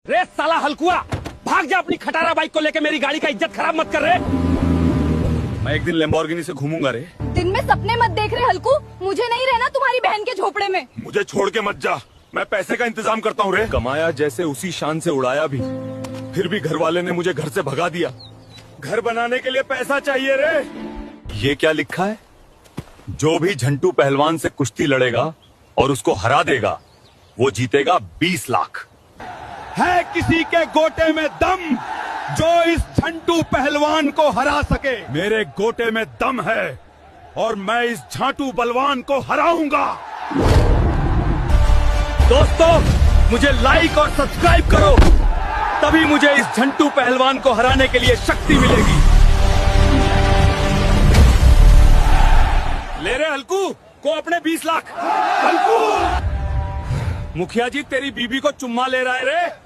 रे साला हलकुआ, भाग जा अपनी खटारा बाइक को लेके, मेरी गाड़ी का इज्जत खराब मत कर रे। मैं एक दिन लैम्बोर्गिनी से घूमूंगा रे। दिन में सपने मत देख रहे हल्कू, मुझे नहीं रहना तुम्हारी बहन के झोपड़े में। मुझे छोड़ के मत जा, मैं पैसे का इंतजाम करता हूँ रे। कमाया जैसे उसी शान से उड़ाया भी, फिर भी घर वाले ने मुझे घर से भगा दिया। घर बनाने के लिए पैसा चाहिए रे। ये क्या लिखा है? जो भी झंटू पहलवान से कुश्ती लड़ेगा और उसको हरा देगा, वो जीतेगा 20 लाख। है किसी के गोटे में दम जो इस झंटू पहलवान को हरा सके? मेरे गोटे में दम है और मैं इस झांटू बलवान को हराऊंगा। दोस्तों, मुझे लाइक और सब्सक्राइब करो, तभी मुझे इस झंटू पहलवान को हराने के लिए शक्ति मिलेगी। ले रे हल्कू को अपने 20 लाख। हल्कू, मुखिया जी तेरी बीबी को चुम्मा ले रहा है रे।